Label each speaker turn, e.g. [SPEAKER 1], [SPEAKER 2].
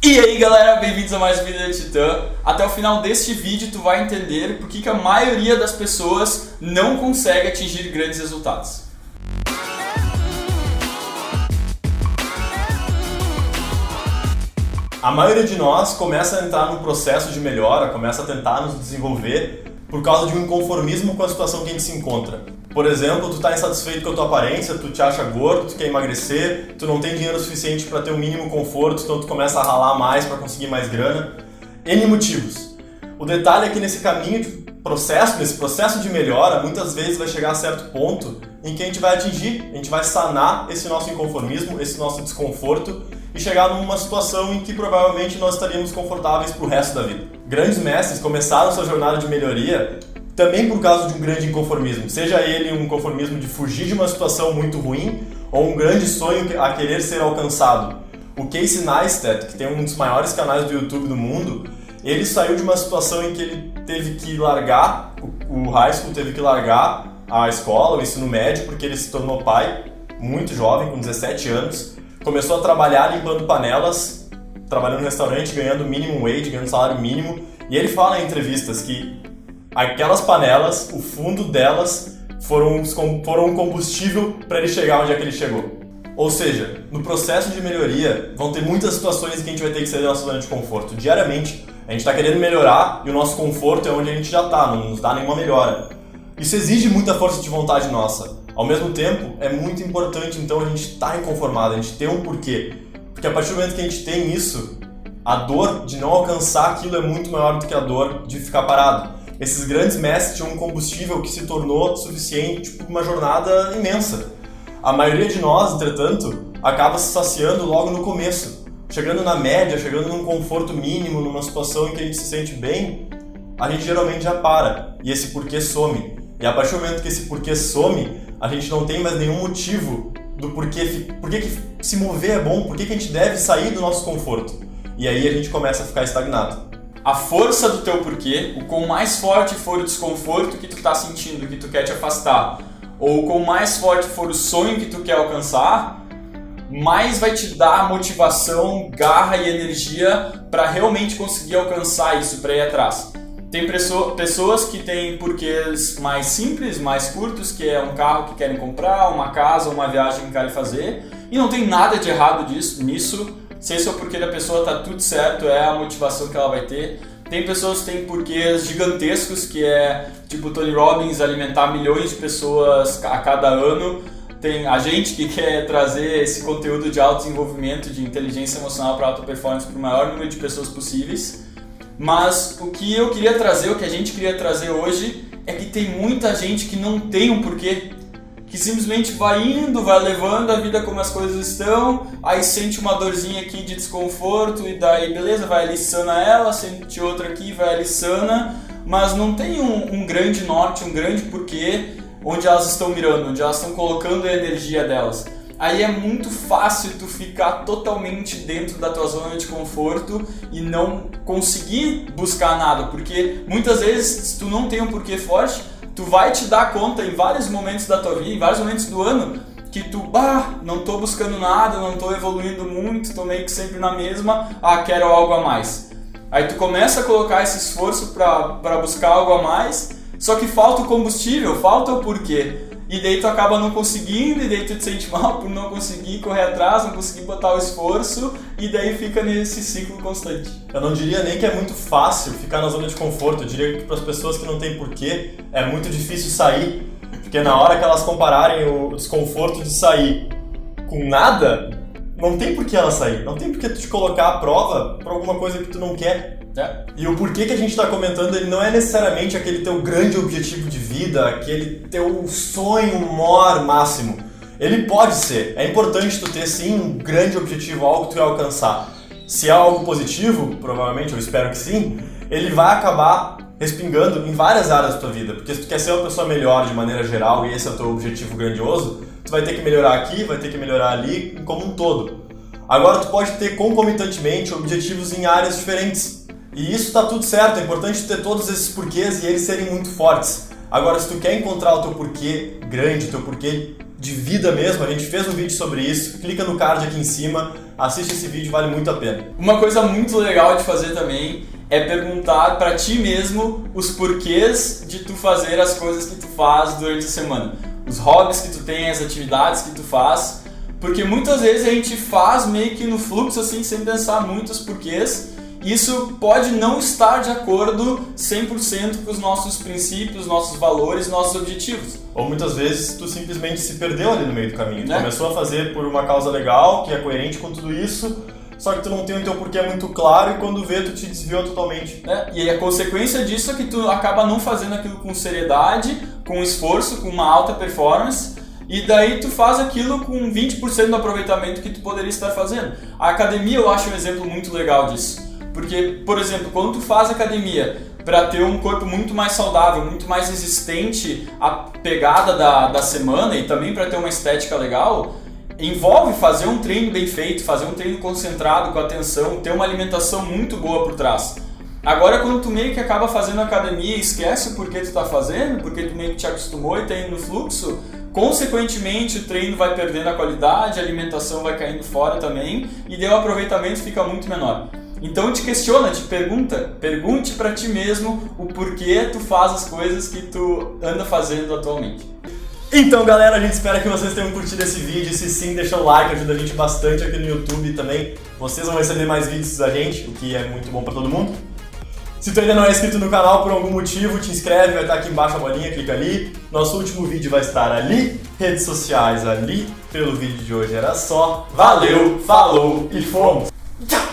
[SPEAKER 1] E aí galera, bem-vindos a mais um vídeo da Titã. Até o final deste vídeo tu vai entender por que a maioria das pessoas não consegue atingir grandes resultados.
[SPEAKER 2] A maioria de nós começa a entrar num processo de melhora, começa a tentar nos desenvolver por causa de um inconformismo com a situação que a gente se encontra. Por exemplo, tu tá insatisfeito com a tua aparência, tu te acha gordo, tu quer emagrecer, tu não tem dinheiro suficiente para ter o mínimo conforto, então tu começa a ralar mais para conseguir mais grana. N motivos. O detalhe é que nesse processo de melhora, muitas vezes vai chegar a certo ponto em que a gente vai atingir, a gente vai sanar esse nosso inconformismo, esse nosso desconforto e chegar numa situação em que provavelmente nós estaríamos confortáveis pro resto da vida. Grandes mestres começaram sua jornada de melhoria também por causa de um grande inconformismo, seja ele um conformismo de fugir de uma situação muito ruim ou um grande sonho a querer ser alcançado. O Casey Neistat, que tem um dos maiores canais do YouTube do mundo, ele saiu de uma situação em que ele teve que largar o high school, teve que largar a escola, o ensino médio, porque ele se tornou pai, muito jovem, com 17 anos, começou a trabalhar limpando panelas, trabalhando no restaurante, ganhando minimum wage, ganhando salário mínimo, e ele fala em entrevistas que aquelas panelas, o fundo delas, foram um combustível para ele chegar onde é que ele chegou. Ou seja, no processo de melhoria, vão ter muitas situações em que a gente vai ter que sair da nossa zona de conforto. Diariamente, a gente está querendo melhorar e o nosso conforto é onde a gente já está, não nos dá nenhuma melhora. Isso exige muita força de vontade nossa. Ao mesmo tempo, é muito importante então a gente estar inconformado, a gente ter um porquê. Porque a partir do momento que a gente tem isso, a dor de não alcançar aquilo é muito maior do que a dor de ficar parado. Esses grandes mestres tinham um combustível que se tornou suficiente para uma jornada imensa. A maioria de nós, entretanto, acaba se saciando logo no começo. Chegando na média, chegando num conforto mínimo, numa situação em que a gente se sente bem, a gente geralmente já para. E esse porquê some. E a partir do momento que esse porquê some, a gente não tem mais nenhum motivo do porquê que se mover é bom, porquê que a gente deve sair do nosso conforto. E aí a gente começa a ficar estagnado.
[SPEAKER 1] A força do teu porquê, o quão mais forte for o desconforto que tu tá sentindo, que tu quer te afastar, ou o quão mais forte for o sonho que tu quer alcançar, mais vai te dar motivação, garra e energia para realmente conseguir alcançar isso, para ir atrás. Tem pessoas que têm porquês mais simples, mais curtos, que é um carro que querem comprar, uma casa, uma viagem que querem fazer, e não tem nada de errado nisso. Se esse é o porquê da pessoa, tá tudo certo, é a motivação que ela vai ter. Tem pessoas que têm porquês gigantescos, que é tipo Tony Robbins, alimentar milhões de pessoas a cada ano. Tem a gente que quer trazer esse conteúdo de autodesenvolvimento, de inteligência emocional para alta performance para o maior número de pessoas possíveis. Mas o que eu queria trazer, o que a gente queria trazer hoje, é que tem muita gente que não tem um porquê, que simplesmente vai indo, vai levando a vida como as coisas estão, aí sente uma dorzinha aqui de desconforto e daí beleza, vai ali sana ela, sente outra aqui, vai ali sana, mas não tem um grande norte, um grande porquê onde elas estão mirando, onde elas estão colocando a energia delas. Aí é muito fácil tu ficar totalmente dentro da tua zona de conforto e não conseguir buscar nada, porque muitas vezes se tu não tem um porquê forte, tu vai te dar conta em vários momentos da tua vida, em vários momentos do ano, que tu, não tô buscando nada, não tô evoluindo muito, tô meio que sempre na mesma, quero algo a mais. Aí tu começa a colocar esse esforço para buscar algo a mais, só que falta o combustível, falta o porquê. E daí tu acaba não conseguindo, e daí tu te sente mal por não conseguir correr atrás, não conseguir botar o esforço, e daí fica nesse ciclo constante.
[SPEAKER 2] Eu não diria nem que é muito fácil ficar na zona de conforto, eu diria que para as pessoas que não têm porquê, é muito difícil sair, porque na hora que elas compararem o desconforto de sair com nada, não tem por que ela sair, não tem por que tu te colocar à prova por alguma coisa que tu não quer. E o porquê que a gente está comentando, ele não é necessariamente aquele teu grande objetivo de vida, aquele teu sonho maior máximo. Ele pode ser. É importante tu ter sim um grande objetivo, algo que tu vai alcançar. Se é algo positivo, provavelmente, eu espero que sim, ele vai acabar respingando em várias áreas da tua vida. Porque se tu quer ser uma pessoa melhor de maneira geral e esse é o teu objetivo grandioso, tu vai ter que melhorar aqui, vai ter que melhorar ali, como um todo. Agora tu pode ter concomitantemente objetivos em áreas diferentes. E isso tá tudo certo, é importante ter todos esses porquês e eles serem muito fortes. Agora, se tu quer encontrar o teu porquê grande, o teu porquê de vida mesmo, a gente fez um vídeo sobre isso, clica no card aqui em cima, assiste esse vídeo, vale muito a pena.
[SPEAKER 1] Uma coisa muito legal de fazer também é perguntar pra ti mesmo os porquês de tu fazer as coisas que tu faz durante a semana. Os hobbies que tu tem, as atividades que tu faz. Porque muitas vezes a gente faz meio que no fluxo assim, sem pensar muito os porquês. E isso pode não estar de acordo 100% com os nossos princípios, nossos valores, nossos objetivos.
[SPEAKER 2] Ou muitas vezes tu simplesmente se perdeu ali no meio do caminho. Tu começou a fazer por uma causa legal, que é coerente com tudo isso, só que tu não tem o teu porquê muito claro e quando vê tu te desviou totalmente.
[SPEAKER 1] E aí a consequência disso é que tu acaba não fazendo aquilo com seriedade, com esforço, com uma alta performance, e daí tu faz aquilo com 20% do aproveitamento que tu poderia estar fazendo. A academia eu acho um exemplo muito legal disso. Porque, por exemplo, quando tu faz academia para ter um corpo muito mais saudável, muito mais resistente à pegada da semana e também para ter uma estética legal, envolve fazer um treino bem feito, fazer um treino concentrado, com atenção, ter uma alimentação muito boa por trás. Agora, quando tu meio que acaba fazendo academia e esquece o porquê tu tá fazendo, porque tu meio que te acostumou e tá indo no fluxo, consequentemente o treino vai perdendo a qualidade, a alimentação vai caindo fora também e daí o aproveitamento fica muito menor. Então te questiona, te pergunta, pergunte pra ti mesmo o porquê tu faz as coisas que tu anda fazendo atualmente.
[SPEAKER 2] Então galera, a gente espera que vocês tenham curtido esse vídeo. Se sim, deixa o like, ajuda a gente bastante aqui no YouTube também. Vocês vão receber mais vídeos da gente, o que é muito bom pra todo mundo. Se tu ainda não é inscrito no canal por algum motivo, te inscreve, vai estar aqui embaixo a bolinha, clica ali. Nosso último vídeo vai estar ali, redes sociais ali. Pelo vídeo de hoje era só. Valeu, falou e fomos! Tchau!